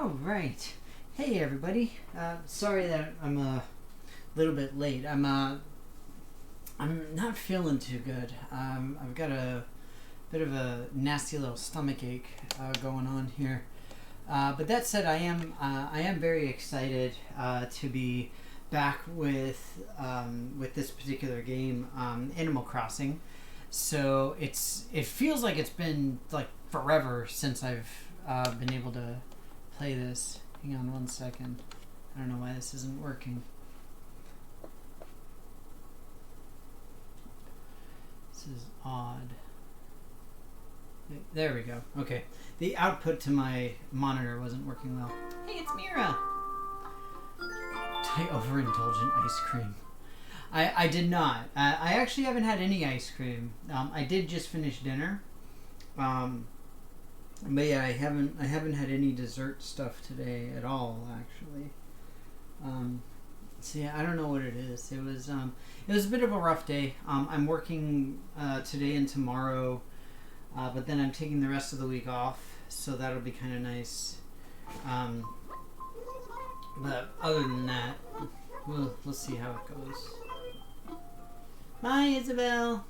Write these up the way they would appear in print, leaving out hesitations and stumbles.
All right. Hey, everybody. Sorry that I'm a little bit late. I'm not feeling too good. I've got a bit of a nasty little stomach ache going on here. But that said, I am very excited to be back with this particular game, Animal Crossing. So it feels like it's been like forever since I've been able to play this. Hang on one second. I don't know why this isn't working. This is odd. There we go. Okay. The output to my monitor wasn't working well. Hey, it's Mira! Did I overindulge in ice cream? I did not. I actually haven't had any ice cream. I did just finish dinner. But yeah, I haven't had any dessert stuff today at all, actually. So yeah, I don't know what it is. It was a bit of a rough day. I'm working today and tomorrow, but then I'm taking the rest of the week off, so that'll be kind of nice. But other than that, we'll see how it goes. Bye, Isabel.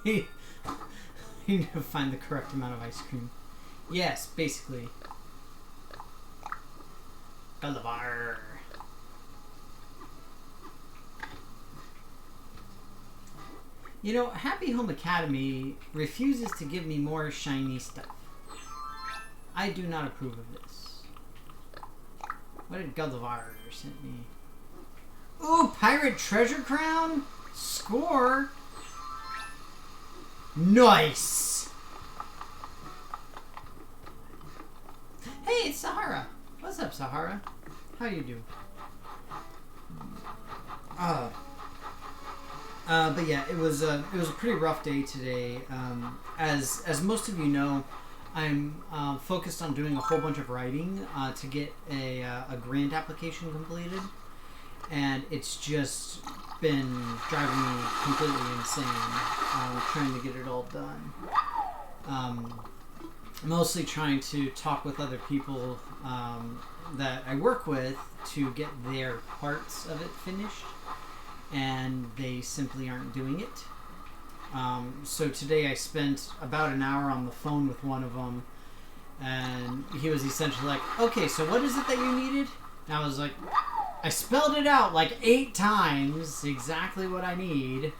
You need to find the correct amount of ice cream. Yes, basically. Gullivar. You know, Happy Home Academy refuses to give me more shiny stuff. I do not approve of this. What did Gullivar send me? Ooh, Pirate Treasure Crown? Score! Nice! Hey, it's Sahara. What's up, Sahara? How you do? But yeah, it was a pretty rough day today. As most of you know, I'm focused on doing a whole bunch of writing to get a grant application completed, and it's just been driving me completely insane trying to get it all done. Mostly trying to talk with other people that I work with to get their parts of it finished, and they simply aren't doing it. So today I spent about an hour on the phone with one of them, and he was essentially like, okay, so what is it that you needed? And I was like, I spelled it out like 8 times, exactly what I need.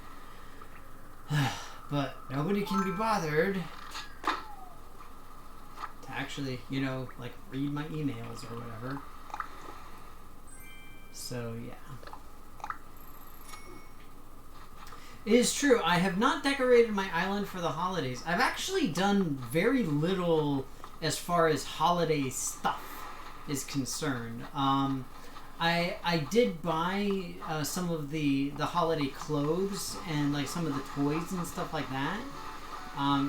But nobody can be bothered to actually, like read my emails or whatever. So, yeah. It is true, I have not decorated my island for the holidays. I've actually done very little as far as holiday stuff is concerned. I did buy some of the holiday clothes and like some of the toys and stuff like that.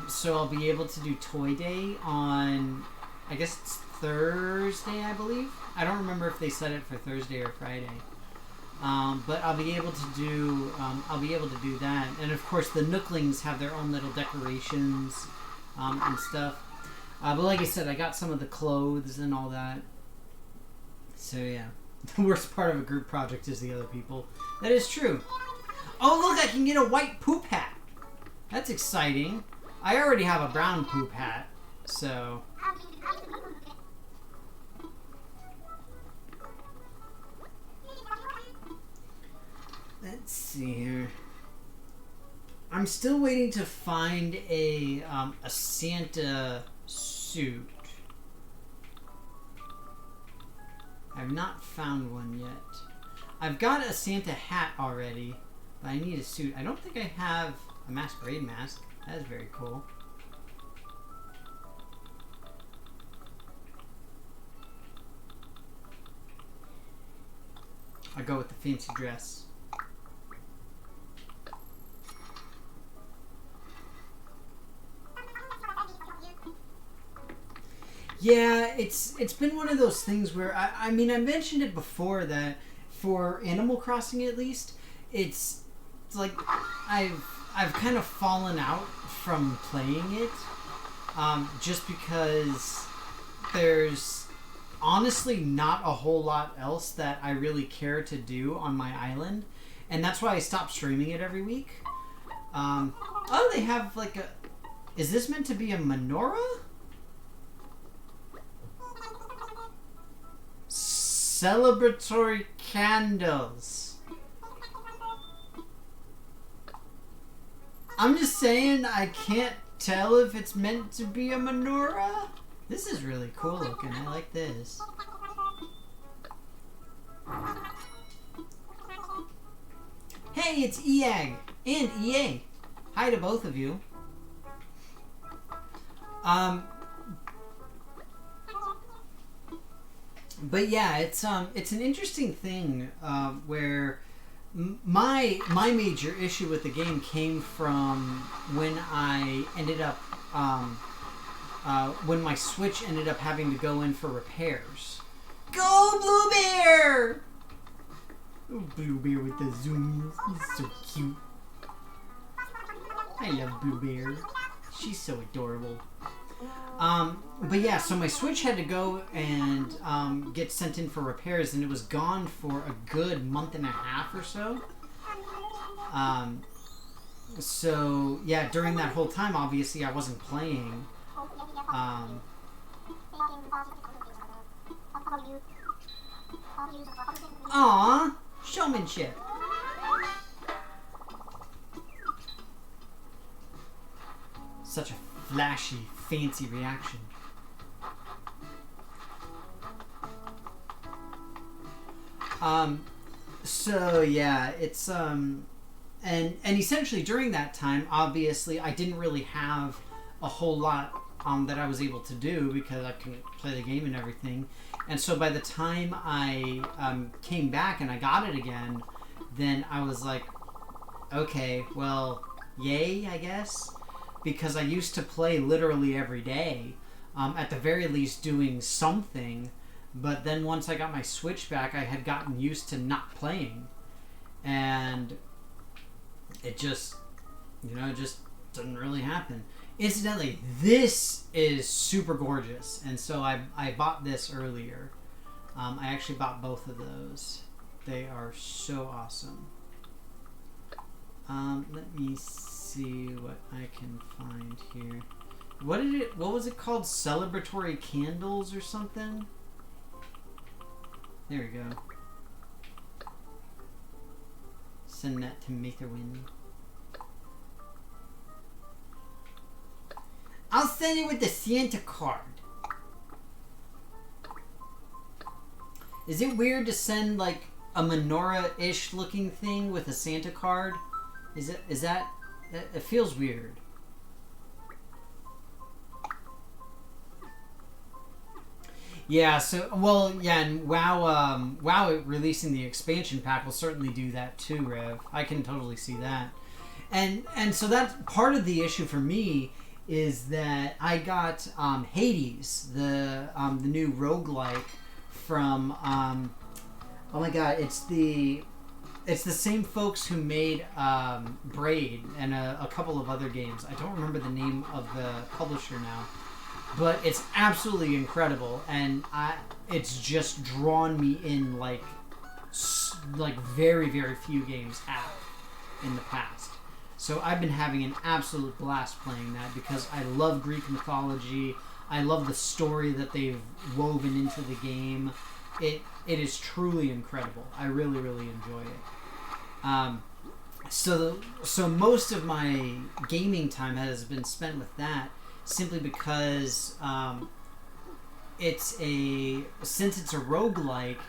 So I'll be able to do Toy Day on, I guess it's Thursday, I believe. I don't remember if they set it for Thursday or Friday. But I'll be able to do that. And of course the Nooklings have their own little decorations and stuff. But like I said, I got some of the clothes and all that. So yeah. The worst part of a group project is the other people. That is true. Oh, look, I can get a white poop hat. That's exciting. I already have a brown poop hat, so... Let's see here. I'm still waiting to find a Santa suit. I've not found one yet. I've got a Santa hat already, but I need a suit. I don't think I have a masquerade mask. That is very cool. I'll go with the fancy dress. Yeah, it's been one of those things where I mean I mentioned it before that for Animal Crossing at least, it's like I've I've kind of fallen out from playing it, just because there's honestly not a whole lot else that I really care to do on my island, and that's why I stopped streaming it every week. Oh, they have like a... Is this meant to be a menorah? Celebratory candles. I'm just saying I can't tell if it's meant to be a menorah. This is really cool looking. I like this. Hey, it's EAG and EA. Hi to both of you. But yeah, it's an interesting thing where my major issue with the game came from when I ended up when my Switch ended up having to go in for repairs. Go Blue Bear! Oh, Blue Bear with the zoomies. He's so cute. I love Blue Bear. She's so adorable. But yeah, so my Switch had to go and get sent in for repairs, and it was gone for a good month and a half or so. So yeah, during that whole time, obviously I wasn't playing. Aww, showmanship. Such a flashy, fancy reaction. So yeah, it's and essentially during that time, obviously I didn't really have a whole lot that I was able to do because I couldn't play the game and everything. And so by the time I came back and I got it again, then I was like, okay, well, yay, I guess. Because I used to play literally every day, at the very least doing something. But then once I got my Switch back, I had gotten used to not playing. And it just, it just didn't really happen. Incidentally, this is super gorgeous. And so I bought this earlier. I actually bought both of those. They are so awesome. Let me see what I can find here. What was it called? Celebratory candles or something? There we go. Send that to Matherwin. I'll send it with the Santa card. Is it weird to send like a menorah-ish looking thing with a Santa card? Is that it feels weird. Yeah, so and WoW releasing the expansion pack will certainly do that too, Rev. I can totally see that. And so that's part of the issue for me is that I got Hades, the new roguelike from oh my god, it's the same folks who made Braid and a couple of other games. I don't remember the name of the publisher now. But it's absolutely incredible, and it's just drawn me in like very, very few games have in the past. So I've been having an absolute blast playing that because I love Greek mythology. I love the story that they've woven into the game. It is truly incredible. I really, really enjoy it. So most of my gaming time has been spent with that. Simply because since it's a roguelike,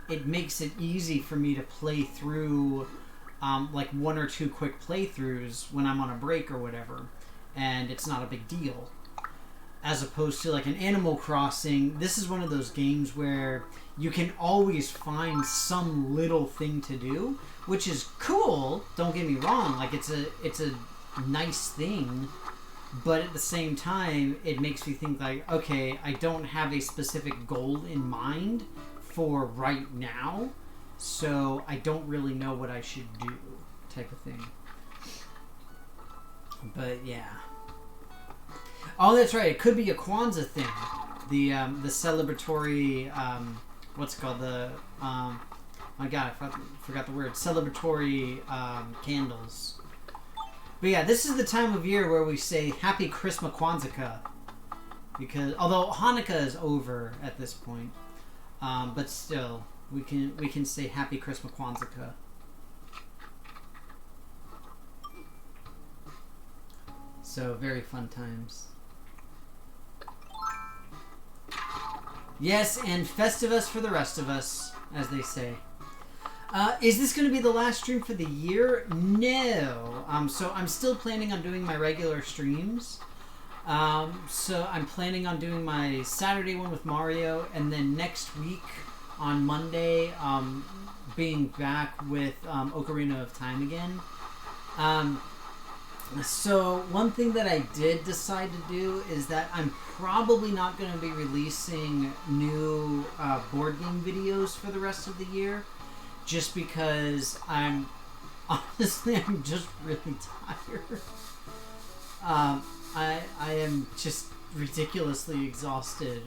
it makes it easy for me to play through like one or two quick playthroughs when I'm on a break or whatever, and it's not a big deal. As opposed to like an Animal Crossing, this is one of those games where you can always find some little thing to do, which is cool, don't get me wrong, like it's a nice thing. But at the same time, it makes me think like, okay, I don't have a specific goal in mind for right now, so I don't really know what I should do, type of thing. But yeah. Oh, that's right. It could be a Kwanzaa thing. The celebratory what's it called, the my God, I forgot the word. Celebratory candles. But yeah, this is the time of year where we say Happy Christmas Kwanzaa. Because although Hanukkah is over at this point, but still we can say Happy Christmas Kwanzaa. So very fun times. Yes, and Festivus for the rest of us, as they say. Is this going to be the last stream for the year? No. So I'm still planning on doing my regular streams. So I'm planning on doing my Saturday one with Mario, and then next week on Monday, being back with Ocarina of Time again. So one thing that I did decide to do is that I'm probably not going to be releasing new board game videos for the rest of the year, just because I'm just really tired. I am just ridiculously exhausted.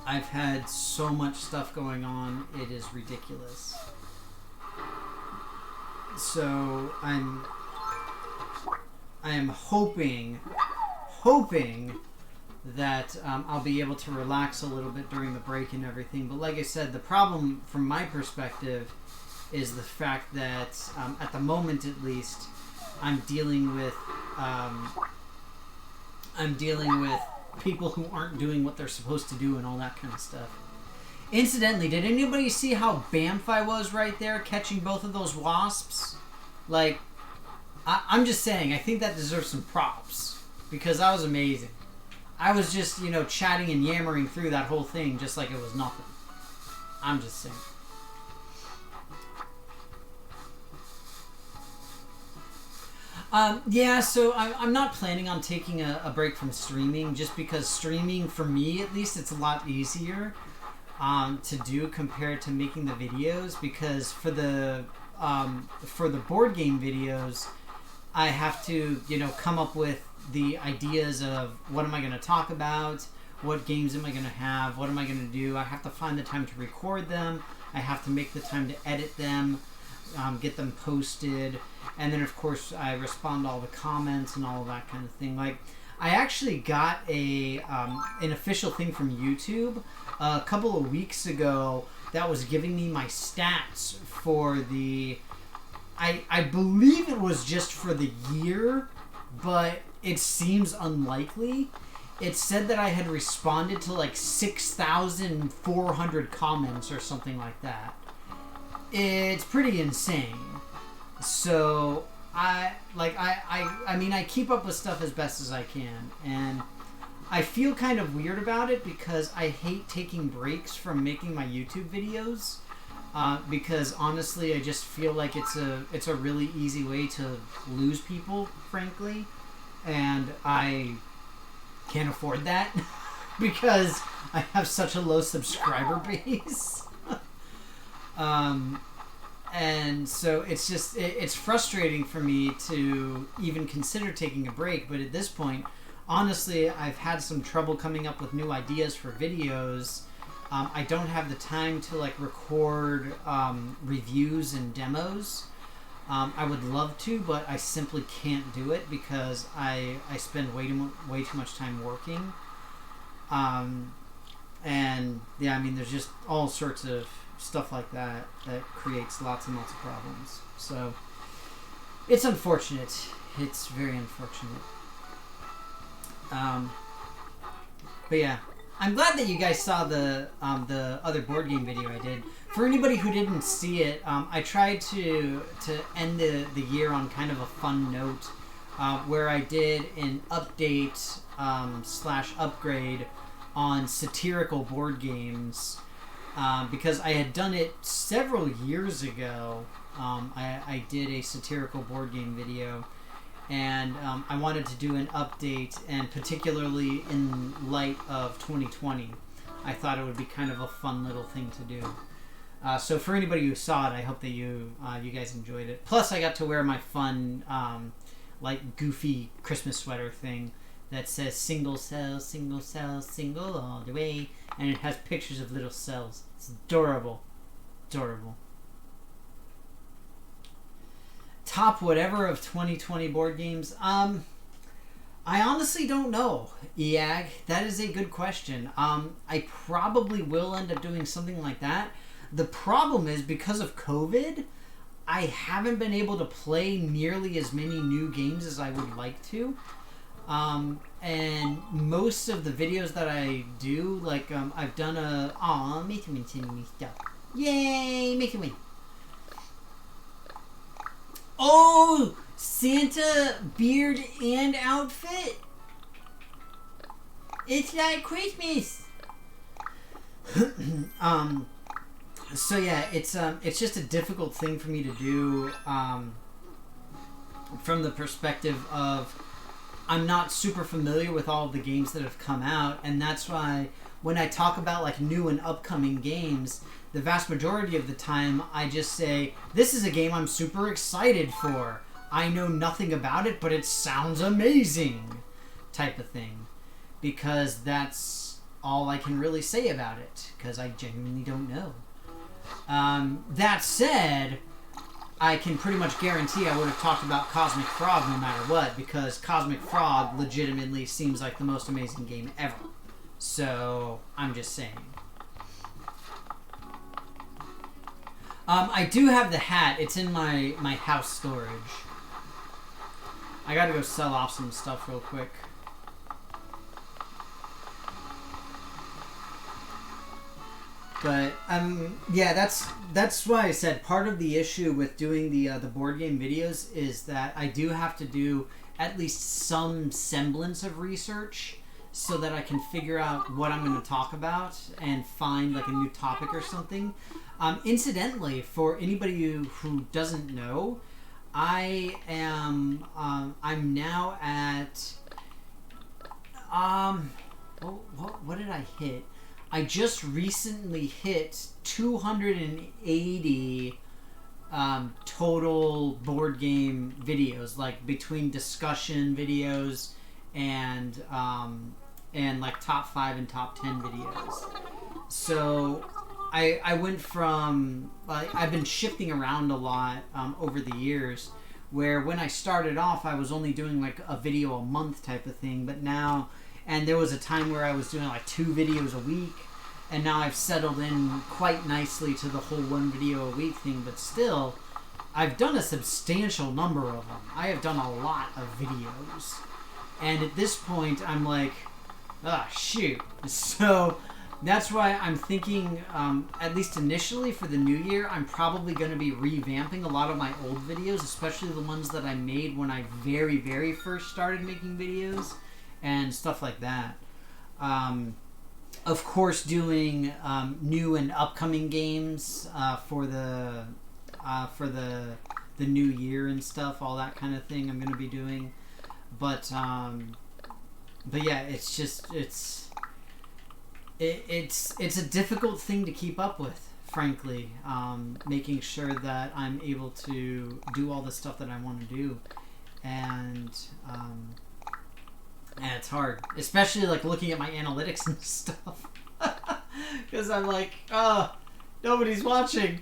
I've had so much stuff going on, it is ridiculous. So I am hoping that I'll be able to relax a little bit during the break and everything. But like I said, the problem from my perspective is the fact that at the moment, at least, I'm dealing with people who aren't doing what they're supposed to do and all that kind of stuff. Incidentally, did anybody see how Bamf I was right there catching both of those wasps? Like, I'm just saying, I think that deserves some props because that was amazing. I was just, chatting and yammering through that whole thing just like it was nothing. I'm just saying. Yeah, so I'm not planning on taking a break from streaming just because streaming, for me at least, it's a lot easier to do compared to making the videos, because for the board game videos, I have to, come up with the ideas of what am I going to talk about, what games am I going to have, what am I going to do. I have to find the time to record them. I have to make the time to edit them, get them posted, and then of course I respond to all the comments and all of that kind of thing. Like, I actually got an official thing from YouTube a couple of weeks ago that was giving me my stats for the... I believe it was just for the year, but it seems unlikely. It said that I had responded to like 6,400 comments or something like that. It's pretty insane. So I mean, I keep up with stuff as best as I can, and I feel kind of weird about it because I hate taking breaks from making my YouTube videos. Because honestly, I just feel like it's a really easy way to lose people, frankly, and I can't afford that because I have such a low subscriber base. And so it's just it's frustrating for me to even consider taking a break. But at this point, honestly, I've had some trouble coming up with new ideas for videos. I don't have the time to record reviews and demos. I would love to, but I simply can't do it because I spend way too much time working. And yeah, I mean, there's just all sorts of stuff like that creates lots and lots of problems. So it's unfortunate. It's very unfortunate. But yeah. I'm glad that you guys saw the other board game video I did. For anybody who didn't see it, I tried to end the year on kind of a fun note, where I did an update / upgrade on satirical board games, because I had done it several years ago. I did a satirical board game video. And I wanted to do an update, and particularly in light of 2020, I thought it would be kind of a fun little thing to do. So for anybody who saw it, I hope that you guys enjoyed it. Plus, I got to wear my fun like goofy Christmas sweater thing that says single cell, single all the way, and it has pictures of little cells. It's adorable. Adorable. Top whatever of 2020 board games. I honestly don't know, Eag. That is a good question. I probably will end up doing something like that. The problem is, because of COVID, I haven't been able to play nearly as many new games as I would like to. And most of the videos that I do, like, I've done a... Aw, Mason sending me stuff. Yay, Mason win. Oh! Santa beard and outfit? It's like Christmas! So yeah, it's just a difficult thing for me to do, from the perspective of I'm not super familiar with all of the games that have come out, and that's why when I talk about like new and upcoming games, the vast majority of the time I just say, this is a game I'm super excited for. I know nothing about it, but it sounds amazing, type of thing. Because that's all I can really say about it, because I genuinely don't know. That said, I can pretty much guarantee I would have talked about Cosmic Frog no matter what, because Cosmic Frog legitimately seems like the most amazing game ever. So, I'm just saying. I do have the hat. It's in my house storage. I gotta go sell off some stuff real quick. But yeah, that's why I said part of the issue with doing the board game videos is that I do have to do at least some semblance of research so that I can figure out what I'm going to talk about and find like a new topic or something. Incidentally, for anybody who doesn't know, I am I'm now at what did I hit? I just recently hit 280 total board game videos, like between discussion videos and like top 5 and top 10 videos. So I went from, like, I've been shifting around a lot over the years, where when I started off I was only doing like a video a month type of thing, but now, and there was a time where I was doing like 2 videos a week, and now I've settled in quite nicely to the whole 1 video a week thing, but still, I've done a substantial number of them. I have done a lot of videos. And at this point, I'm like, shoot. So, that's why I'm thinking, at least initially for the new year, I'm probably going to be revamping a lot of my old videos, especially the ones that I made when I very, very first started making videos, and stuff like that. Of course, doing new and upcoming games for the new year and stuff, all that kind of thing I'm going to be doing. But yeah, it's just it's a difficult thing to keep up with, frankly. Making sure that I'm able to do all the stuff that I want to do, and it's hard, especially like looking at my analytics and stuff, because I'm like, nobody's watching.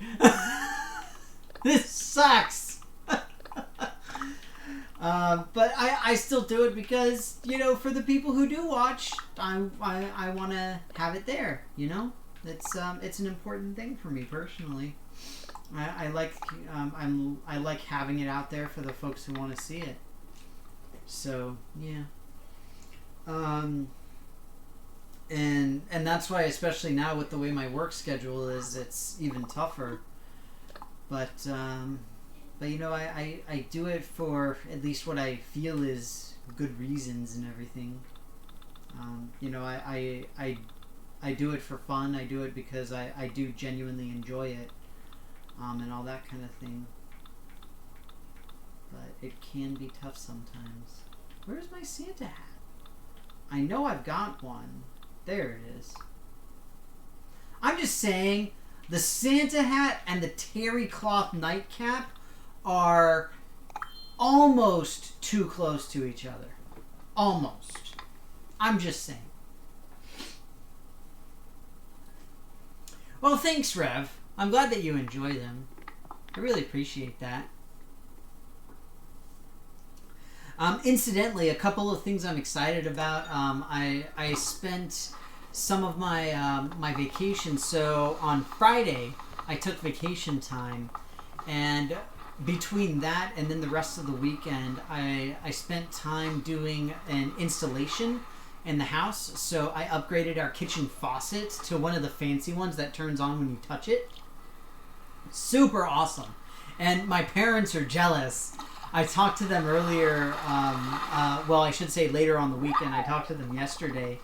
This sucks. But I still do it because, you know, for the people who do watch, I want to have it there. You know, it's an important thing for me personally. I like having it out there for the folks who want to see it. So yeah. And that's why, especially now with the way my work schedule is, it's even tougher. But you know, I do it for at least what I feel is good reasons and everything. You know, I do it for fun. I do it because I do genuinely enjoy it, and all that kind of thing. But it can be tough sometimes. Where's my Santa hat? I know I've got one. There it is. I'm just saying, the Santa hat and the terry cloth nightcap are almost too close to each other. Almost. I'm just saying. Well, thanks, Rev. I'm glad that you enjoy them. I really appreciate that. Incidentally, a couple of things I'm excited about. I spent some of my my vacation. So on Friday, I took vacation time, and between that and then the rest of the weekend, I spent time doing an installation in the house. So I upgraded our kitchen faucet to one of the fancy ones that turns on when you touch it. Super awesome. And my parents are jealous. I talked to them earlier, well, I should say later on the weekend. I talked to them yesterday.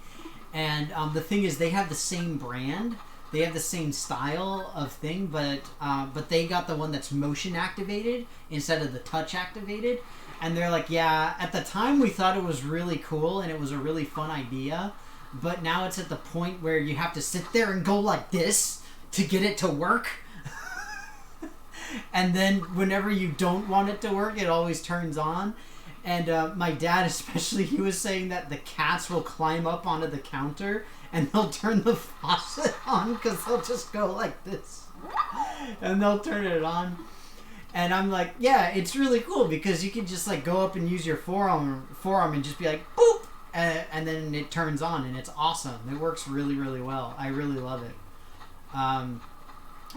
And the thing is, they have the same brand. They have the same style of thing, but they got the one that's motion activated instead of the touch activated. And they're like, yeah, at the time we thought it was really cool and it was a really fun idea. But now it's at the point where you have to sit there and go like this to get it to work. And then whenever you don't want it to work, it always turns on. And my dad especially, he was saying that the cats will climb up onto the counter and they'll turn the faucet on because they'll just go like this. And they'll turn it on. And I'm like, yeah, it's really cool because you can just like go up and use your forearm and just be like, boop! And then it turns on and it's awesome. It works really, really well. I really love it.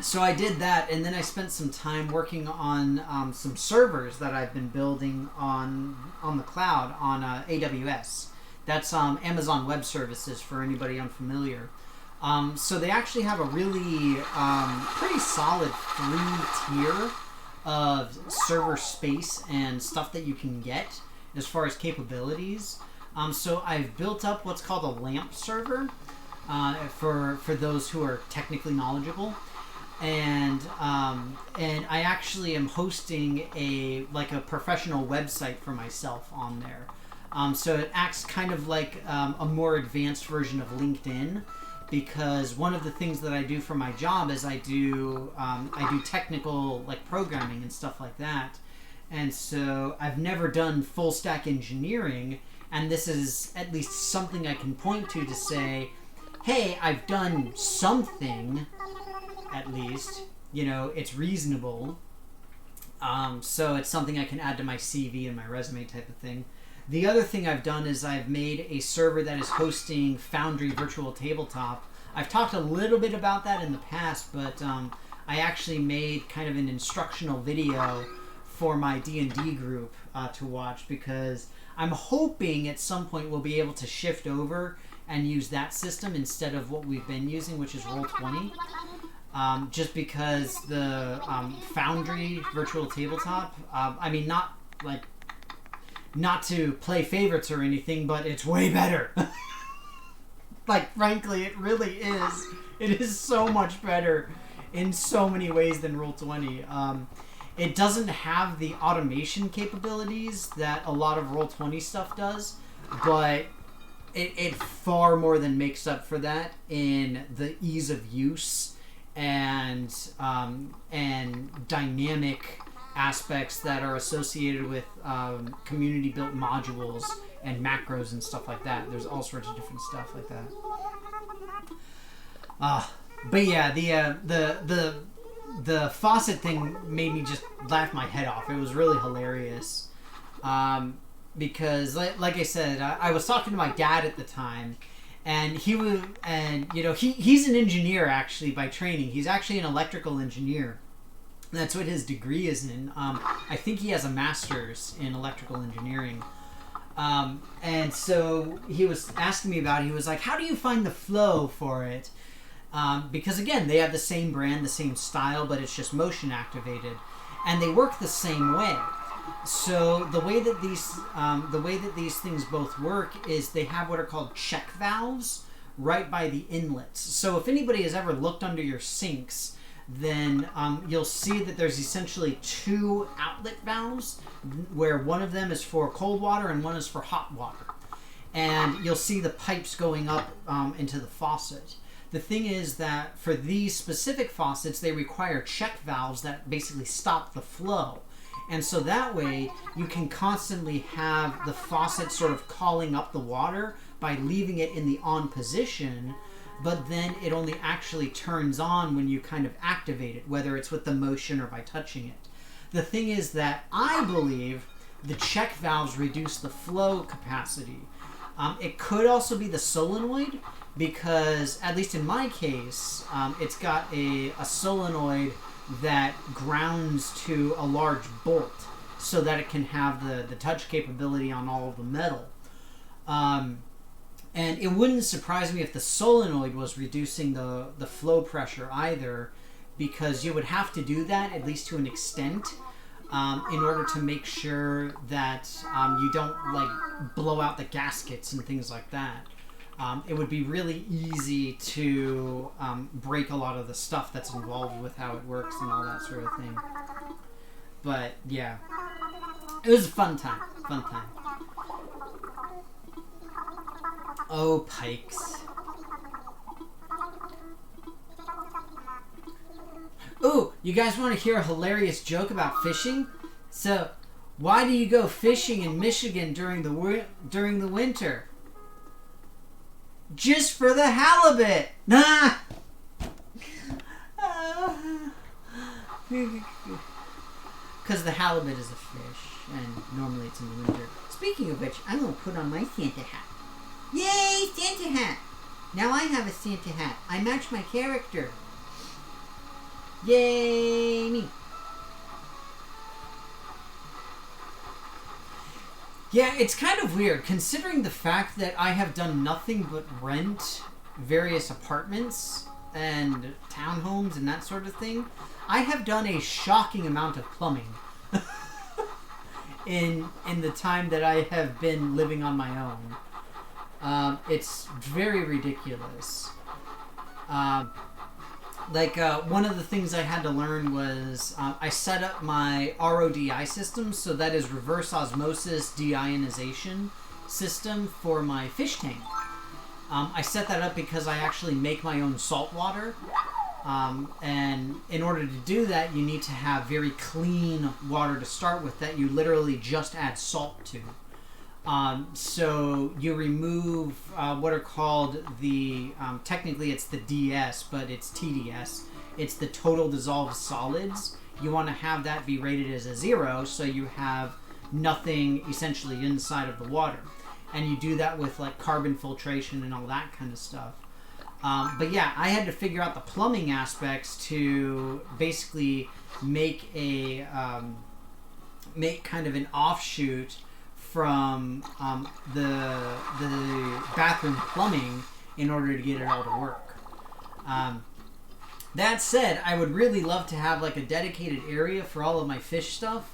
So I did that, and then I spent some time working on some servers that I've been building on the cloud on AWS. That's Amazon Web Services for anybody unfamiliar. So they actually have a really pretty solid free tier of server space and stuff that you can get as far as capabilities. So I've built up what's called a LAMP server for those who are technically knowledgeable. And I actually am hosting a professional website for myself on there. So it acts kind of like a more advanced version of LinkedIn, because one of the things that I do for my job is I do technical like programming and stuff like that. And so I've never done full stack engineering, and this is at least something I can point to say, hey, I've done something. At least, you know, it's reasonable. So it's something I can add to my CV and my resume type of thing. The other thing I've done is I've made a server that is hosting Foundry Virtual Tabletop. I've talked a little bit about that in the past, but I actually made kind of an instructional video for my D&D group to watch, because I'm hoping at some point we'll be able to shift over and use that system instead of what we've been using, which is Roll20. Just because the Foundry Virtual Tabletop, I mean, not to play favorites or anything, but it's way better. Like, frankly, it really is. It is so much better in so many ways than Roll20. It doesn't have the automation capabilities that a lot of Roll20 stuff does, but it far more than makes up for that in the ease of use and dynamic aspects that are associated with community-built modules and macros and stuff like that. There's all sorts of different stuff like that. But yeah, the faucet thing made me just laugh my head off. It was really hilarious. Because, like I said, I was talking to my dad at the time, and he's an engineer actually by training. He's actually an electrical engineer. That's what his degree is in. I think he has a master's in electrical engineering. And so he was asking me about it. He was like, how do you find the flow for it? Because again, they have the same brand, the same style, but it's just motion activated, and they work the same way. So the way that these things both work is they have what are called check valves right by the inlets. So if anybody has ever looked under your sinks, then you'll see that there's essentially two outlet valves, where one of them is for cold water and one is for hot water. And you'll see the pipes going up into the faucet. The thing is that for these specific faucets, they require check valves that basically stop the flow. And so that way you can constantly have the faucet sort of calling up the water by leaving it in the on position, but then it only actually turns on when you kind of activate it, whether it's with the motion or by touching it. The thing is that I believe the check valves reduce the flow capacity. It could also be the solenoid, because at least in my case, it's got a solenoid that grounds to a large bolt so that it can have the touch capability on all of the metal. And it wouldn't surprise me if the solenoid was reducing the flow pressure either, because you would have to do that, at least to an extent, in order to make sure that you don't like blow out the gaskets and things like that. It would be really easy to break a lot of the stuff that's involved with how it works and all that sort of thing. But yeah, it was a fun time. Oh, pikes. Ooh, you guys want to hear a hilarious joke about fishing? So, why do you go fishing in Michigan during the winter? Just for the halibut! Nah! Because the halibut is a fish, and normally it's in the winter. Speaking of which, I'm going to put on my Santa hat. Yay, Santa hat! Now I have a Santa hat. I match my character. Yay, me. Yeah, it's kind of weird, considering the fact that I have done nothing but rent various apartments and townhomes and that sort of thing. I have done a shocking amount of plumbing in the time that I have been living on my own. It's very ridiculous. One of the things I had to learn was I set up my RODI system, so that is reverse osmosis deionization system for my fish tank. I set that up because I actually make my own salt water, and in order to do that, you need to have very clean water to start with that you literally just add salt to. So you remove what are called the, technically it's the DS, but it's TDS. It's the total dissolved solids. You want to have that be rated as a 0, so you have nothing essentially inside of the water. And you do that with like carbon filtration and all that kind of stuff. But yeah, I had to figure out the plumbing aspects to basically make make kind of an offshoot from the bathroom plumbing in order to get it all to work. That said, I would really love to have like a dedicated area for all of my fish stuff.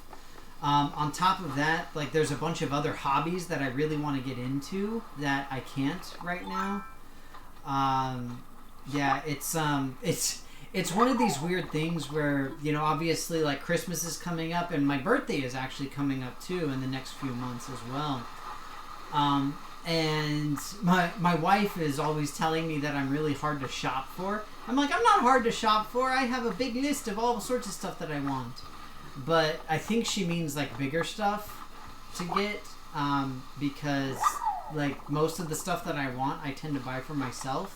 On top of that, like there's a bunch of other hobbies that I really want to get into that I can't right now. Yeah, it's one of these weird things where, you know, obviously like Christmas is coming up and my birthday is actually coming up too in the next few months as well. And my wife is always telling me that I'm really hard to shop for. I'm like, I'm not hard to shop for. I have a big list of all sorts of stuff that I want. But I think she means like bigger stuff to get, because like most of the stuff that I want I tend to buy for myself,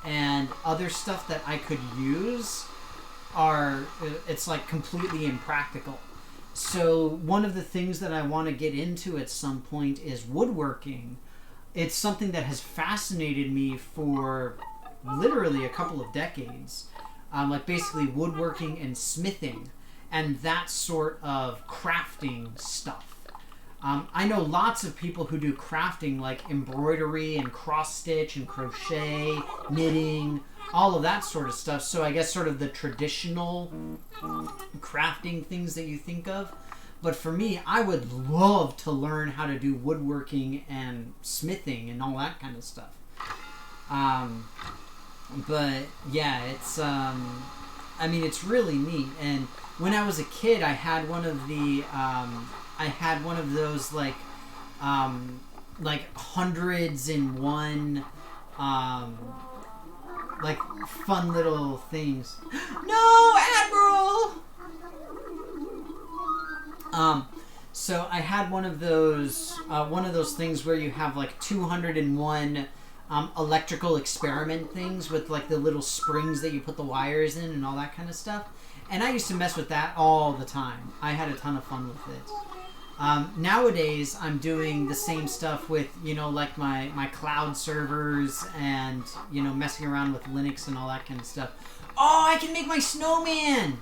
and other stuff that I could use it's like completely impractical. So one of the things that I want to get into at some point is woodworking. It's something that has fascinated me for literally a couple of decades, like basically woodworking and smithing and that sort of crafting stuff. I know lots of people who do crafting, like embroidery and cross stitch and crochet, knitting, all of that sort of stuff. So I guess sort of the traditional crafting things that you think of. But for me, I would love to learn how to do woodworking and smithing and all that kind of stuff. But yeah, it's it's really neat. And when I was a kid, I had one of those like hundreds in one like fun little things. No, Admiral! Um, so I had one of those things where you have like 201 electrical experiment things with like the little springs that you put the wires in and all that kind of stuff. And I used to mess with that all the time. I had a ton of fun with it. Nowadays, I'm doing the same stuff with, like my cloud servers and, messing around with Linux and all that kind of stuff. Oh, I can make my snowman!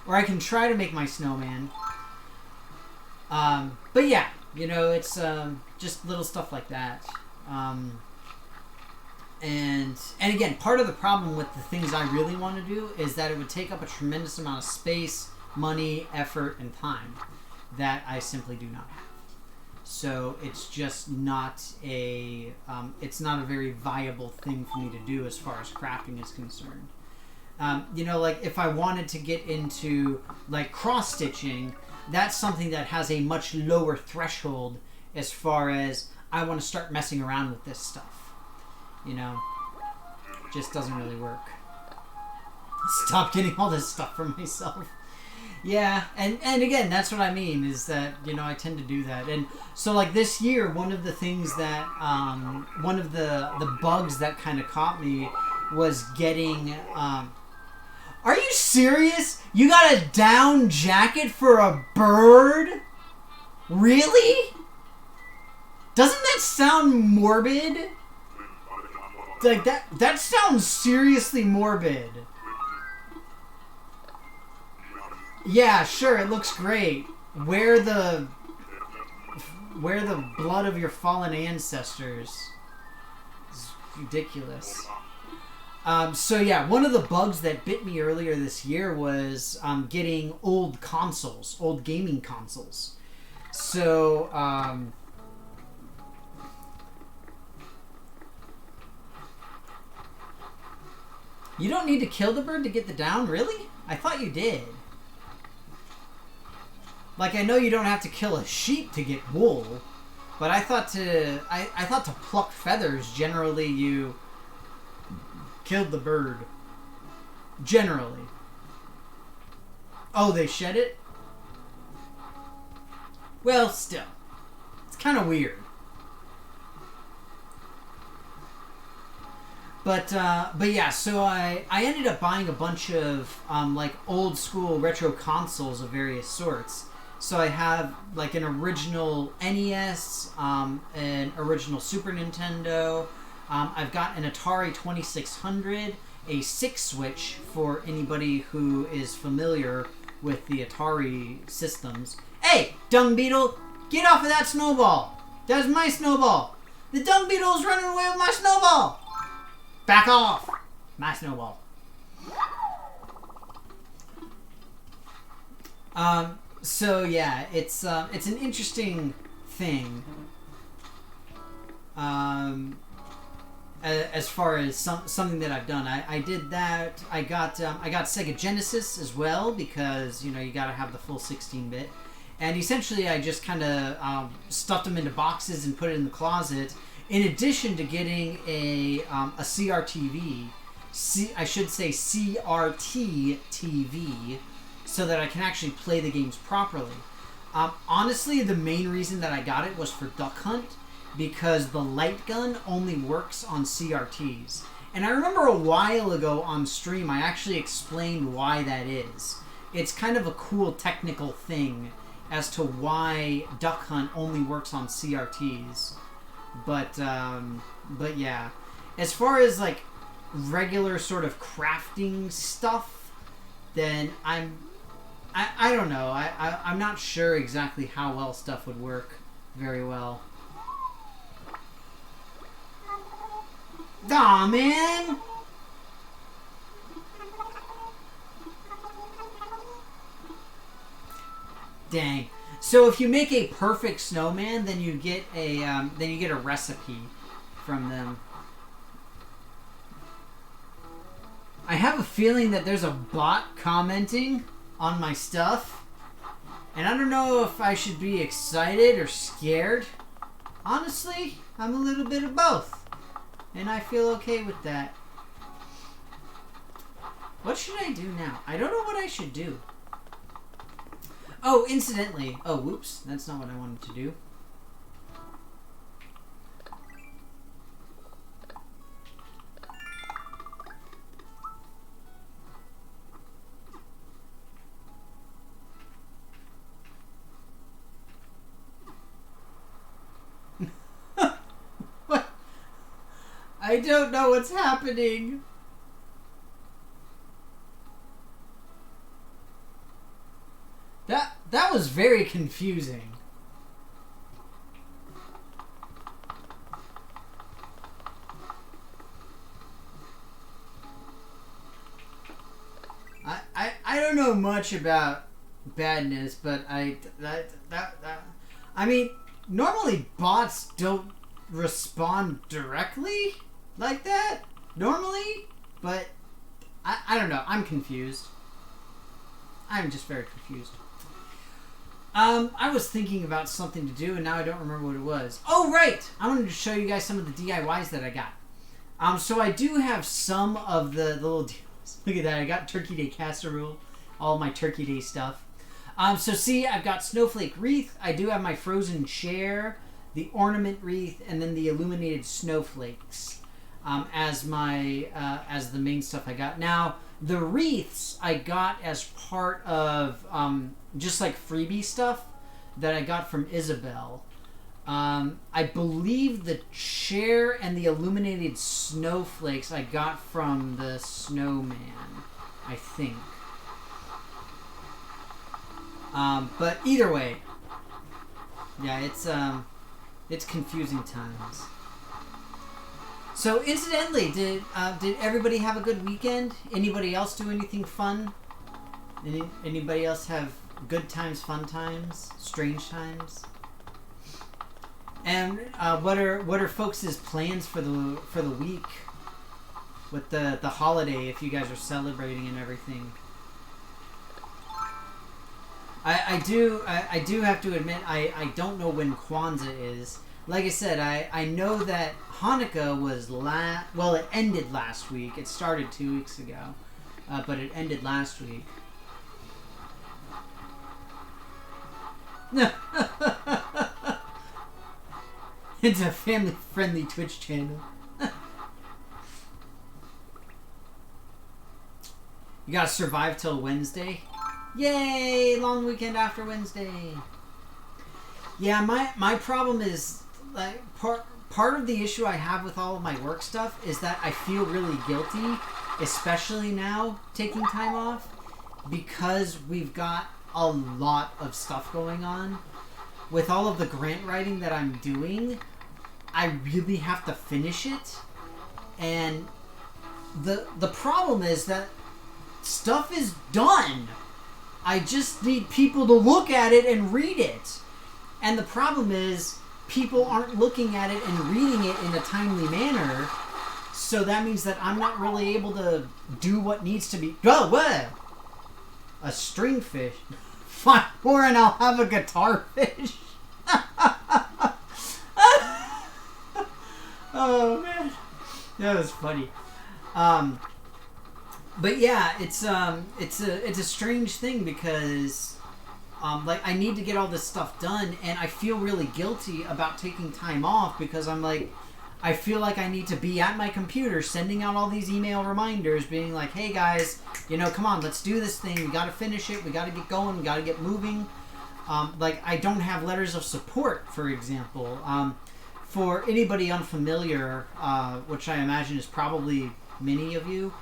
Or I can try to make my snowman. But yeah, it's just little stuff like that. And again, part of the problem with the things I really want to do is that it would take up a tremendous amount of space, money, effort, and time that I simply do not have. So it's just not it's not a very viable thing for me to do as far as crafting is concerned. Like if I wanted to get into like cross stitching, that's something that has a much lower threshold as far as I want to start messing around with this stuff. Just doesn't really work. Stop getting all this stuff for myself. Yeah, and again, that's what I mean, is that, I tend to do that. And so, like, this year, one of the things that, one of the bugs that kind of caught me was getting, are you serious? You got a down jacket for a bird? Really? Doesn't that sound morbid? Like, that sounds seriously morbid. Yeah, sure, it looks great. Wear the blood of your fallen ancestors. It's ridiculous. So yeah, one of the bugs that bit me earlier this year was getting old gaming consoles. So, you don't need to kill the bird to get the down, really? I thought you did. Like, I know you don't have to kill a sheep to get wool, but I thought to pluck feathers, generally you killed the bird. Generally. Oh, they shed it? Well, still. It's kind of weird. But yeah, so I ended up buying a bunch of like old school retro consoles of various sorts. So I have like an original NES, an original Super Nintendo. I've got an Atari 2600, a 6-switch for anybody who is familiar with the Atari systems. Hey, dung beetle, get off of that snowball. That's my snowball. The dung beetle is running away with my snowball. Back off! My snowball. So yeah, it's an interesting thing. As far as something that I've done, I did that. I got Sega Genesis as well, because you got to have the full 16-bit. And essentially, I just kind of stuffed them into boxes and put it in the closet. In addition to getting a CRTV, I should say CRT TV, so that I can actually play the games properly. Honestly, the main reason that I got it was for Duck Hunt, because the light gun only works on CRTs. And I remember a while ago on stream, I actually explained why that is. It's kind of a cool technical thing as to why Duck Hunt only works on CRTs. But yeah, as far as like regular sort of crafting stuff, then I don't know. I'm not sure exactly how well stuff would work very well. Aw, man! Dang. So if you make a perfect snowman, then you get a recipe from them. I have a feeling that there's a bot commenting on my stuff, and I don't know if I should be excited or scared. Honestly, I'm a little bit of both, and I feel okay with that. What should I do now? I don't know what I should do. Oh, incidentally. Oh, whoops. That's not what I wanted to do. What? I don't know what's happening. That was very confusing. I don't know much about badness, but I mean, normally bots don't respond directly like that normally, but I don't know. I'm confused. I'm just very confused. I was thinking about something to do, and now I don't remember what it was. Oh, right! I wanted to show you guys some of the DIYs that I got. So I do have some of the little deals. Look at that. I got Turkey Day casserole. All my Turkey Day stuff. So see, I've got Snowflake Wreath. I do have my Frozen Chair, the Ornament Wreath, and then the Illuminated Snowflakes as the main stuff I got. Now, the wreaths I got as part of just like freebie stuff that I got from Isabel. I believe the chair and the illuminated snowflakes I got from the snowman, I think. But either way, yeah, it's confusing times. So, incidentally, did everybody have a good weekend? Anybody else do anything fun? Anybody else have good times, fun times, strange times? And what are folks' plans for the week with the holiday? If you guys are celebrating and everything, I do have to admit I don't know when Kwanzaa is. Like I said, I know that Hanukkah was it ended last week. It started 2 weeks ago, but it ended last week. It's a family-friendly Twitch channel. You gotta survive till Wednesday. Yay! Long weekend after Wednesday. Yeah, my problem is like part of the issue I have with all of my work stuff is that I feel really guilty, especially now taking time off, because we've got a lot of stuff going on. With all of the grant writing that I'm doing, I really have to finish it, and the problem is that stuff is done. I just need people to look at it and read it. And the problem is people aren't looking at it and reading it in a timely manner, so that means that I'm not really able to do what needs to be... Oh, what? A stringfish. 5 more and I'll have a guitar fish. Oh, man. That was funny. But yeah, it's a strange thing because like I need to get all this stuff done, and I feel really guilty about taking time off because I'm like, I feel like I need to be at my computer sending out all these email reminders being like, hey guys, come on, let's do this thing. We got to finish it. We got to get going. We got to get moving. Like I don't have letters of support, for example. For anybody unfamiliar, which I imagine is probably many of you,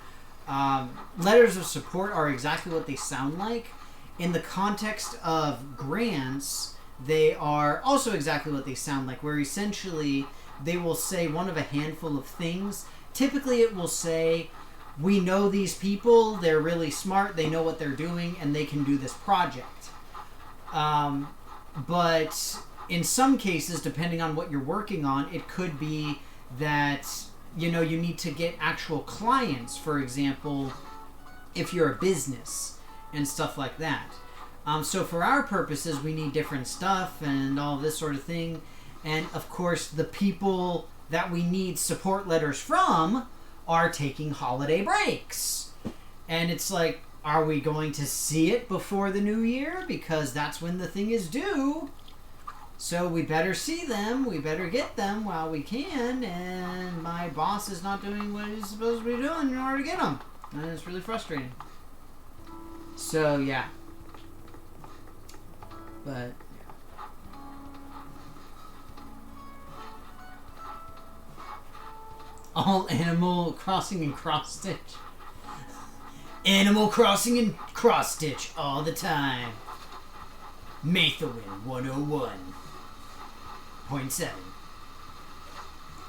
letters of support are exactly what they sound like. In the context of grants, they are also exactly what they sound like, where essentially they will say one of a handful of things. Typically it will say, we know these people, they're really smart, they know what they're doing, and they can do this project. But in some cases, depending on what you're working on, it could be that you need to get actual clients, for example, if you're a business and stuff like that. So for our purposes, we need different stuff and all this sort of thing. And of course, the people that we need support letters from are taking holiday breaks. And it's like, Are we going to see it before the new year? Because that's when the thing is due. So we better see them. We better get them while we can. And my boss is not doing what he's supposed to be doing in order to get them. And it's really frustrating. So, yeah. But, all Animal Crossing and Cross Stitch. Animal Crossing and Cross Stitch all the time. Mathewin 101.7.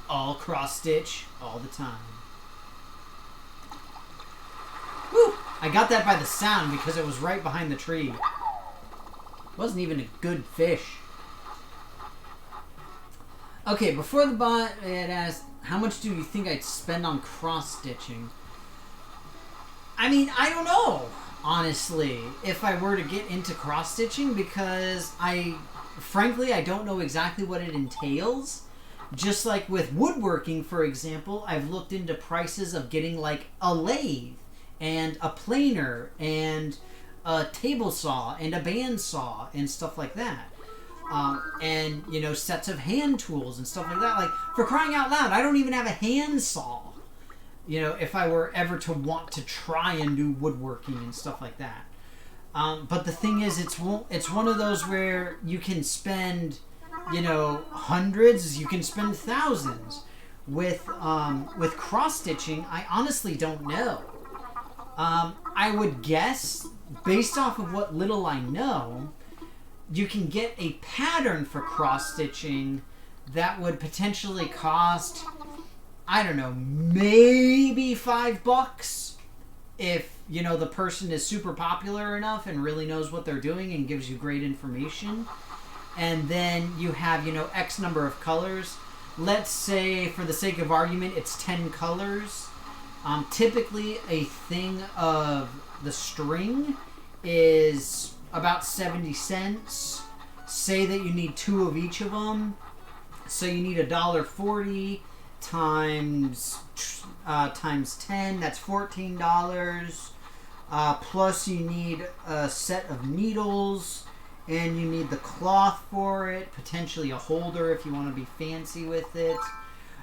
All Cross Stitch all the time. Woo! I got that by the sound because it was right behind the tree. It wasn't even a good fish. Okay, before the bot, it asked, how much do you think I'd spend on cross-stitching? I mean, I don't know, honestly, if I were to get into cross-stitching, because frankly, I don't know exactly what it entails. Just like with woodworking, for example, I've looked into prices of getting like a lathe and a planer and a table saw and a bandsaw and stuff like that. And, you know, sets of hand tools and stuff like that. Like, for crying out loud, I don't even have a hand saw. You know, if I were ever to want to try and do woodworking and stuff like that. But the thing is, it's one of those where you can spend, you know, hundreds, you can spend thousands. With cross-stitching, I honestly don't know. I would guess, based off of what little I know, you can get a pattern for cross-stitching that would potentially cost, I don't know, maybe $5 if, you know, the person is super popular enough and really knows what they're doing and gives you great information. And then you have, you know, X number of colors. Let's say, for the sake of argument, it's 10 colors. Typically, a thing of the string is about 70 cents. Say that you need 2 of each of them. So you need $1.40 times 10. That's $14. Plus you need a set of needles. And you need the cloth for it. Potentially a holder if you want to be fancy with it.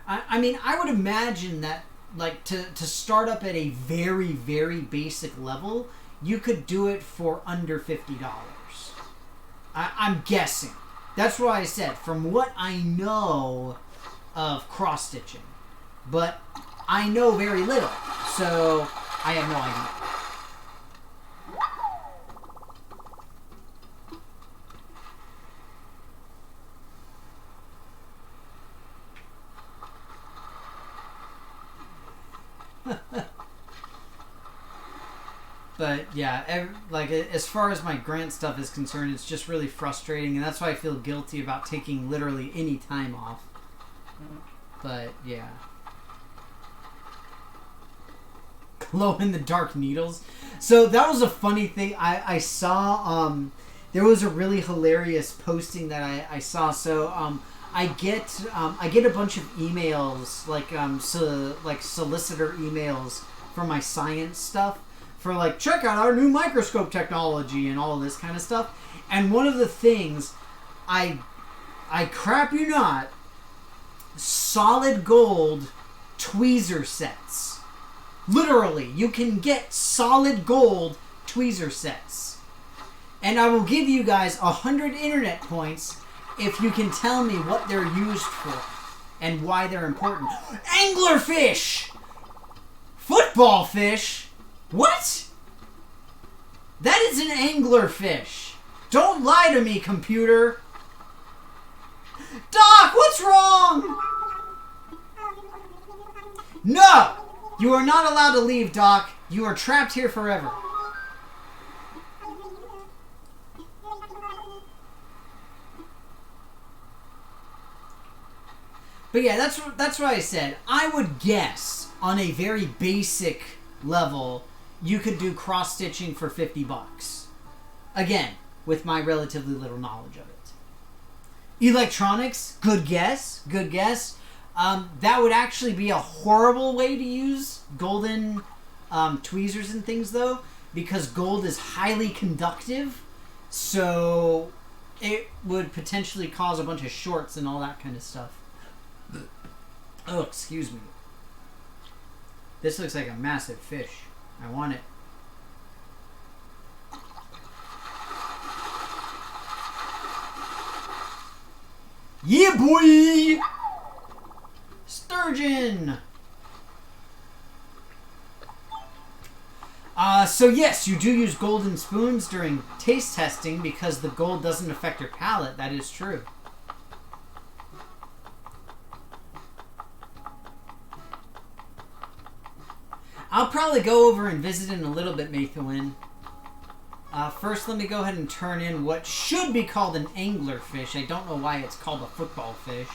I mean, I would imagine that, like, to start up at a very, very basic level, you could do it for under $50. I'm guessing. That's why I said, from what I know of cross-stitching. But I know very little, so I have no idea. But yeah, like, as far as my grant stuff is concerned, it's just really frustrating, and that's why I feel guilty about taking literally any time off. But yeah, glow-in-the-dark needles. So that was a funny thing. I saw. There was a really hilarious posting that I saw. So I get a bunch of emails, like solicitor emails for my science stuff. For, like, check out our new microscope technology and all of this kind of stuff. And one of the things, I crap you not, solid gold tweezer sets. Literally, you can get solid gold tweezer sets. And I will give you guys 100 internet points if you can tell me what they're used for and why they're important. Anglerfish! Football fish? What? That is an anglerfish. Don't lie to me, computer. Doc, what's wrong? No! You are not allowed to leave, Doc. You are trapped here forever. But yeah, that's what I said. I would guess on a very basic level, you could do cross-stitching for $50. Again, with my relatively little knowledge of it. Electronics, good guess, good guess. That would actually be a horrible way to use golden tweezers and things, though, because gold is highly conductive, so it would potentially cause a bunch of shorts and all that kind of stuff. Oh, excuse me. This looks like a massive fish. I want it. Yeah, boy! Sturgeon! So yes, you do use golden spoons during taste testing because the gold doesn't affect your palate. That is true. I'll probably go over and visit in a little bit, Mathewin. First, let me go ahead and turn in what should be called an anglerfish. I don't know why it's called a football fish.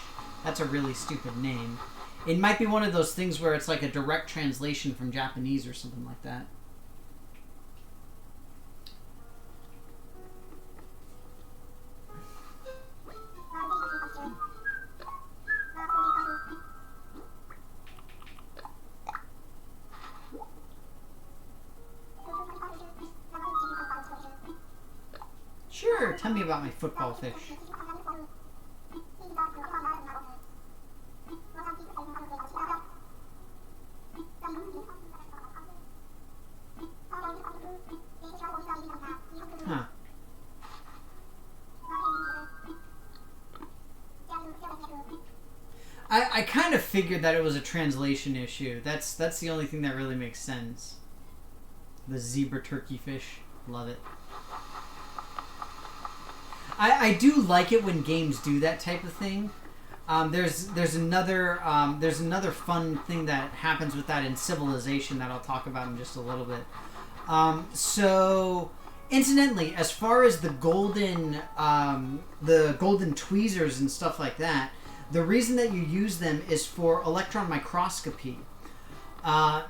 That's a really stupid name. It might be one of those things where it's like a direct translation from Japanese or something like that. Sure, tell me about my football fish. Huh. I kind of figured that it was a translation issue. That's the only thing that really makes sense. The zebra turkey fish. Love it. I do like it when games do that type of thing. There's another fun thing that happens with that in Civilization that I'll talk about in just a little bit. So, incidentally, as far as the golden tweezers and stuff like that, the reason that you use them is for electron microscopy.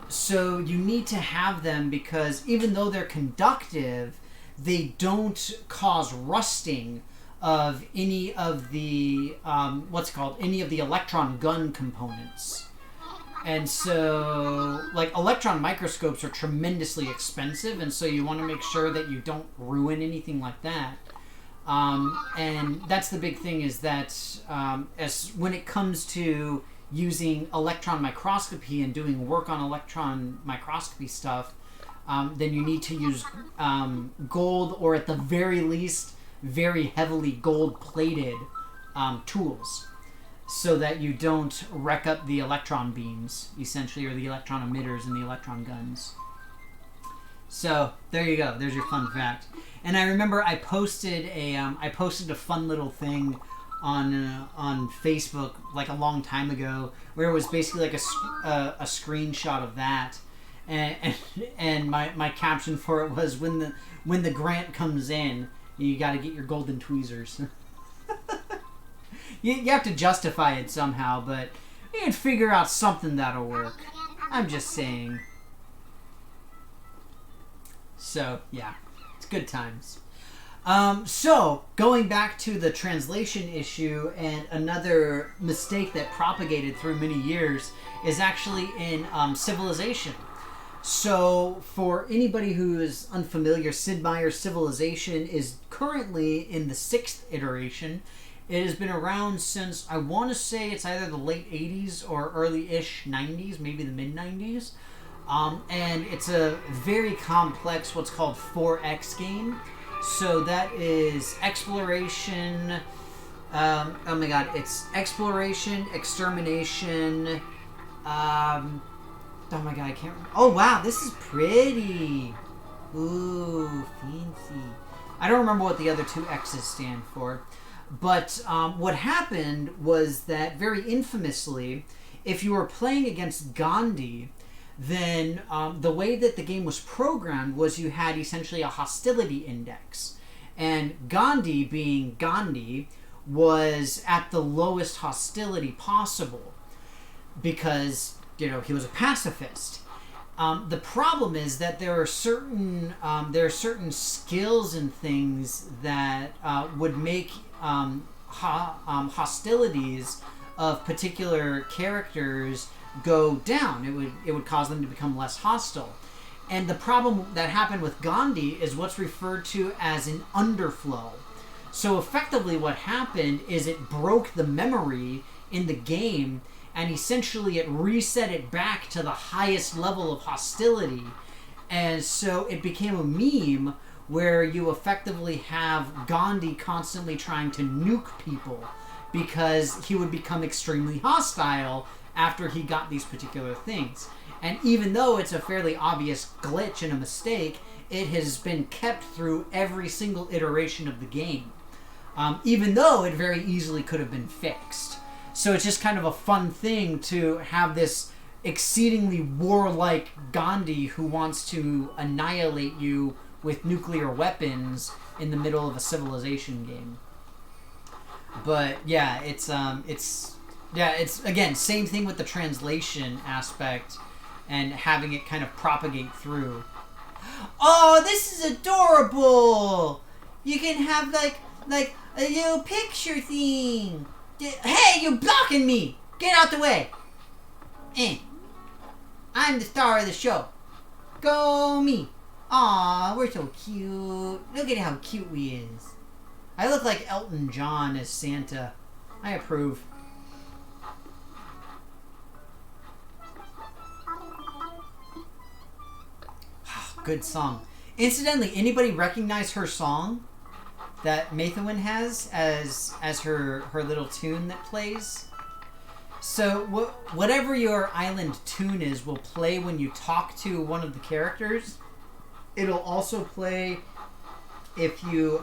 So you need to have them because even though they're conductive, they don't cause rusting of any of the any of the electron gun components. And so, like, electron microscopes are tremendously expensive, and so you want to make sure that you don't ruin anything like that. And that's the big thing, is that as when it comes to using electron microscopy and doing work on electron microscopy stuff, then you need to use gold, or at the very least, very heavily gold-plated tools, so that you don't wreck up the electron beams, essentially, or the electron emitters and the electron guns. So there you go. There's your fun fact. And I remember I posted a fun little thing on Facebook like a long time ago, where it was basically like a screenshot of that. And my caption for it was, when the grant comes in, you got to get your golden tweezers. you have to justify it somehow, but you can figure out something that'll work. I'm just saying. So yeah, it's good times. So going back to the translation issue, and another mistake that propagated through many years is actually in Civilization. So, for anybody who is unfamiliar, Sid Meier's Civilization is currently in the 6th iteration. It has been around since, I want to say it's either the late 80s or early-ish 90s, maybe the mid-90s. And it's a very complex, what's called 4X game. So that is exploration, oh my god, it's exploration, extermination, oh my god, I can't remember. Oh wow, this is pretty. Ooh, fancy. I don't remember what the other two X's stand for. But what happened was that, very infamously, if you were playing against Gandhi, then the way that the game was programmed was you had essentially a hostility index. And Gandhi, being Gandhi, was at the lowest hostility possible because, you know, he was a pacifist. The problem is that there are certain skills and things that would make hostilities of particular characters go down. It would cause them to become less hostile. And the problem that happened with Gandhi is what's referred to as an underflow. So effectively what happened is it broke the memory in the game, and essentially it reset it back to the highest level of hostility. And so it became a meme where you effectively have Gandhi constantly trying to nuke people because he would become extremely hostile after he got these particular things. And even though it's a fairly obvious glitch and a mistake, it has been kept through every single iteration of the game. Even though it very easily could have been fixed. So it's just kind of a fun thing to have this exceedingly warlike Gandhi who wants to annihilate you with nuclear weapons in the middle of a civilization game. But yeah, it's again, same thing with the translation aspect and having it kind of propagate through. Oh, this is adorable! You can have like a little picture thing. Hey, you're blocking me! Get out the way! I'm the star of the show. Go me! Aw, we're so cute. Look at how cute we is. I look like Elton John as Santa. I approve. Good song. Incidentally, anybody recognize her song that Maithawin has as her little tune that plays? So whatever your island tune is will play when you talk to one of the characters. It'll also play if you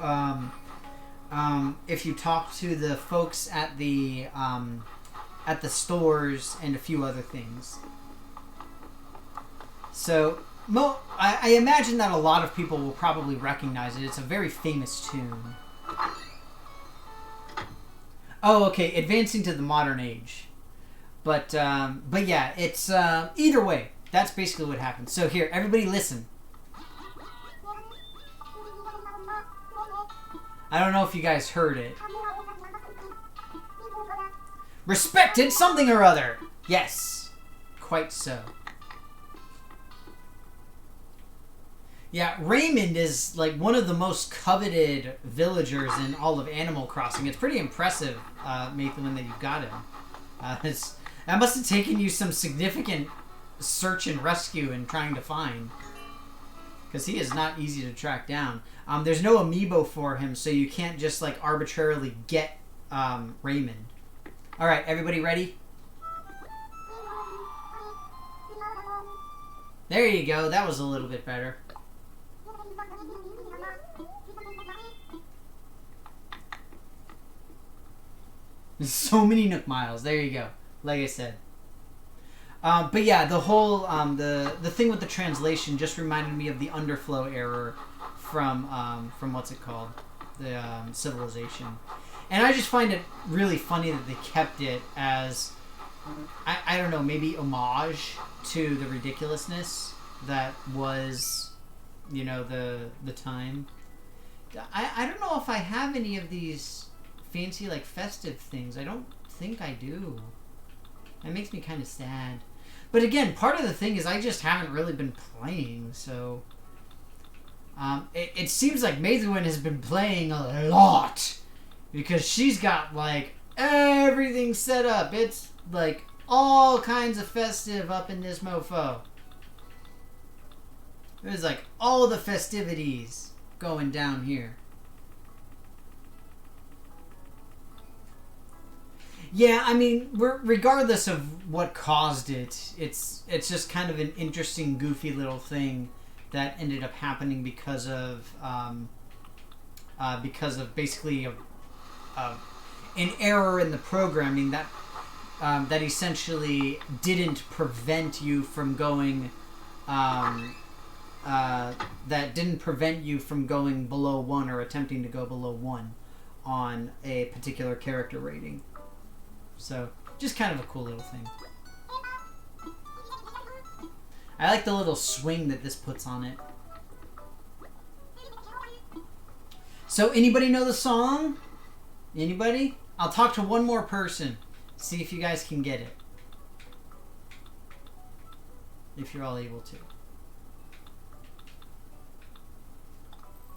talk to the folks at the stores and a few other things. So I imagine that a lot of people will probably recognize it. It's a very famous tune. Oh, okay, advancing to the modern age. But yeah, it's either way. That's basically what happened. So here, everybody listen. I don't know if you guys heard it. Respected something or other. Yes, quite so. Yeah, Raymond is like one of the most coveted villagers in all of Animal Crossing. It's pretty impressive, Maithawin, that you've got him. That must have taken you some significant search and rescue and trying to find. Because he is not easy to track down. There's no amiibo for him, so you can't just like arbitrarily get Raymond. Alright, everybody ready? There you go, that was a little bit better. There's so many Nook Miles. There you go. Like I said. But yeah, the whole the thing with the translation just reminded me of the underflow error from what's it called, the Civilization, and I just find it really funny that they kept it as I don't know, maybe homage to the ridiculousness that was, you know, the time. I don't know if I have any of these fancy like festive things. I don't think I do. That makes me kind of sad. But again, part of the thing is I just haven't really been playing, so it seems like Maithawin has been playing a lot because she's got like everything set up. It's like all kinds of festive up in this mofo. There's like all the festivities going down here. Yeah, I mean, regardless of what caused it, it's just kind of an interesting, goofy little thing that ended up happening because of basically an error in the programming that essentially didn't prevent you from going below 1 or attempting to go below 1 on a particular character rating. So, just kind of a cool little thing. I like the little swing that this puts on it. So, anybody know the song? Anybody? I'll talk to one more person. See if you guys can get it. If you're all able to.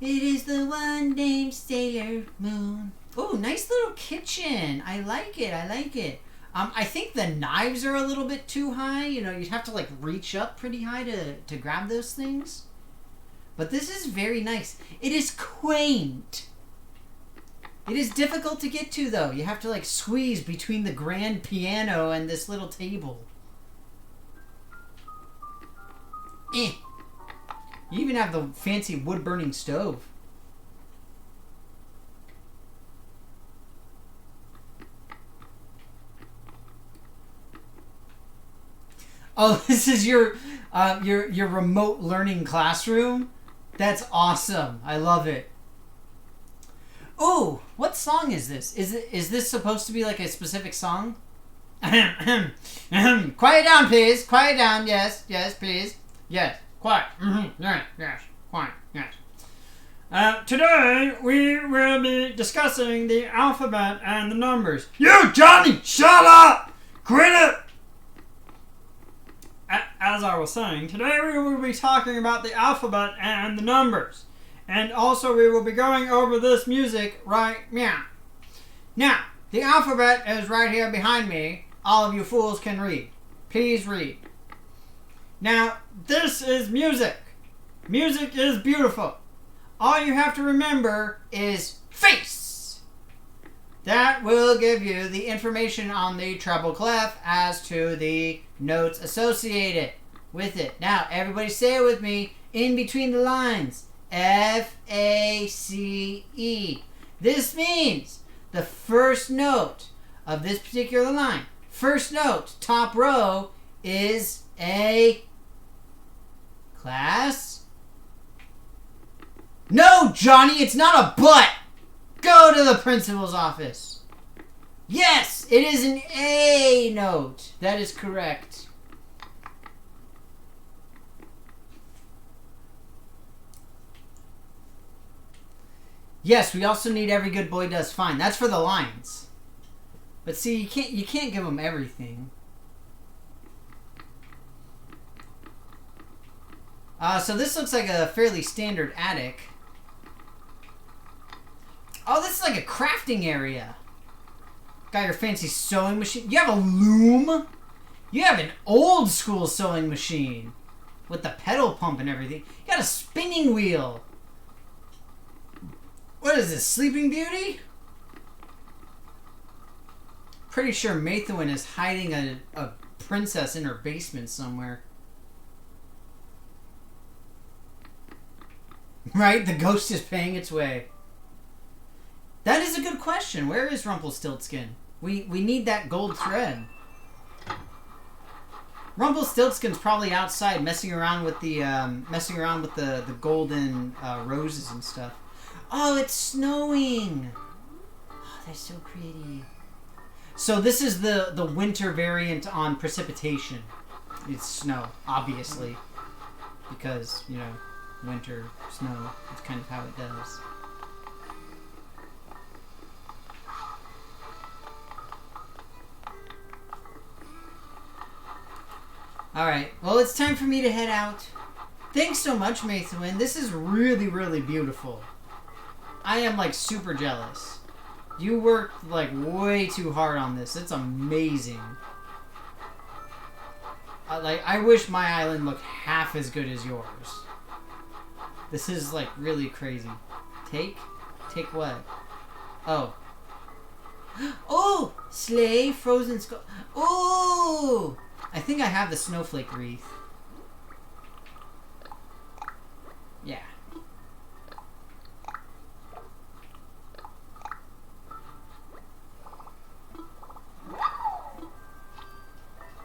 It is the one named Sailor Moon. Oh, nice little kitchen. I like it. I like it. I think the knives are a little bit too high. You know, you'd have to like reach up pretty high to grab those things. But this is very nice. It is quaint. It is difficult to get to though. You have to like squeeze between the grand piano and this little table. You even have the fancy wood-burning stove. Oh, this is your remote learning classroom? That's awesome. I love it. Oh, what song is this? Is this supposed to be like a specific song? Quiet down, please. Quiet down. Yes, please. Yes, quiet. Yes, quiet. Yes. Today we will be discussing the alphabet and the numbers. You, Johnny, shut up! Quit it! As I was saying, today we will be talking about the alphabet and the numbers. And also we will be going over this music right now. Now, the alphabet is right here behind me. All of you fools can read. Please read. Now, this is music. Music is beautiful. All you have to remember is face. That will give you the information on the treble clef as to the notes associated with it. Now, everybody say it with me. In between the lines. F-A-C-E. This means the first note of this particular line. First note, top row, is a class. No, Johnny, it's not a but. Go to the principal's office. Yes, it is an A note. That is correct. Yes, we also need every good boy does fine. That's for the lines. But see, you can't give them everything. So this looks like a fairly standard attic. Oh, this is like a crafting area. Got your fancy sewing machine. You have a loom. You have an old school sewing machine with the pedal pump and everything. You got a spinning wheel. What is this, Sleeping Beauty? Pretty sure Maethwin is hiding a princess in her basement somewhere. Right? The ghost is paying its way. That is a good question. Where is Rumpelstiltskin? We need that gold thread. Rumpelstiltskin's probably outside messing around with the golden roses and stuff. Oh, it's snowing. Oh, that's so pretty. So this is the winter variant on precipitation. It's snow, obviously, because, you know, winter snow. It's kind of how it does. Alright, well, it's time for me to head out. Thanks so much, Maethwin. This is really, really beautiful. I am, like, super jealous. You worked, like, way too hard on this. It's amazing. I wish my island looked half as good as yours. This is, like, really crazy. Take? Take what? Oh. Oh! Sleigh, frozen skull. Oh! I think I have the snowflake wreath. Yeah.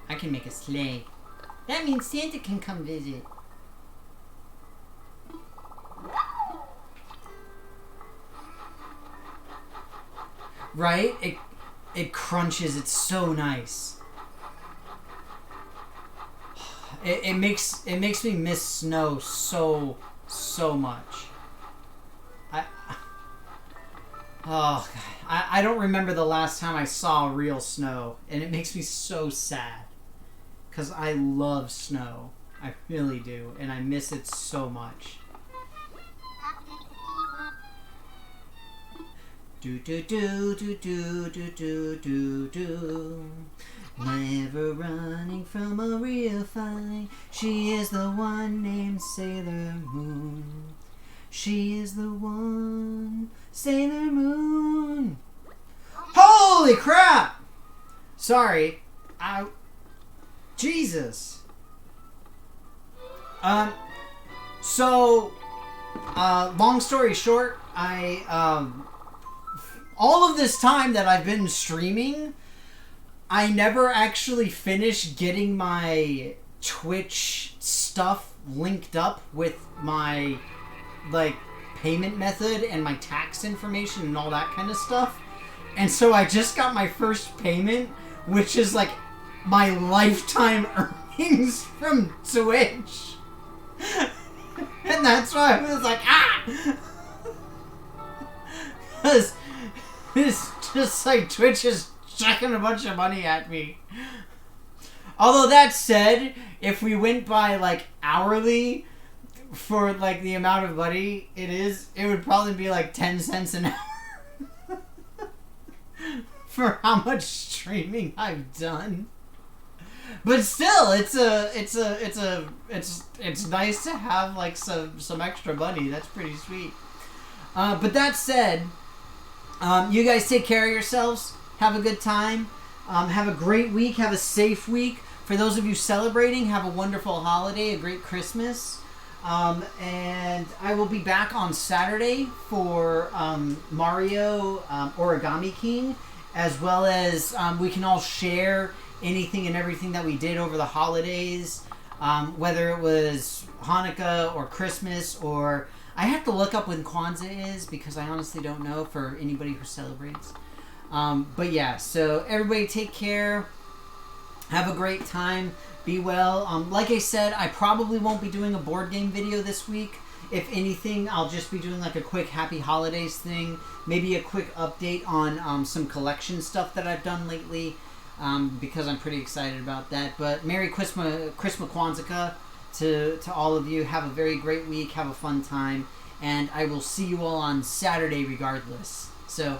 I can make a sleigh. That means Santa can come visit. Right? It crunches. It's so nice. It makes me miss snow so much. I don't remember the last time I saw real snow, and it makes me so sad. Because I love snow. I really do, and I miss it so much. Do do do do do do do do do. Never running from a real fight. She is the one named Sailor Moon. She is the one, Sailor Moon. Holy crap! Sorry. Jesus. So, long story short, all of this time that I've been streaming, I never actually finished getting my Twitch stuff linked up with my, like, payment method and my tax information and all that kind of stuff. And so I just got my first payment, which is, like, my lifetime earnings from Twitch. And that's why I was like, because it's just like Twitch is chucking a bunch of money at me. Although that said, if we went by like hourly for like the amount of money it would probably be like 10 cents an hour for how much streaming I've done. But still, it's nice to have like some extra money. That's pretty sweet. But that said, you guys take care of yourselves. Have a good time. Have a great week. Have a safe week. For those of you celebrating, have a wonderful holiday, a great Christmas. And I will be back on Saturday for Mario Origami King, as well as we can all share anything and everything that we did over the holidays, whether it was Hanukkah or Christmas, or I have to look up when Kwanzaa is because I honestly don't know for anybody who celebrates. But yeah, so everybody take care. Have a great time. Be well. Like I said, I probably won't be doing a board game video this week. If anything, I'll just be doing like a quick Happy Holidays thing. Maybe a quick update on some collection stuff that I've done lately. Because I'm pretty excited about that. But Merry Christmas Kwanzaa to all of you. Have a very great week. Have a fun time. And I will see you all on Saturday regardless. So,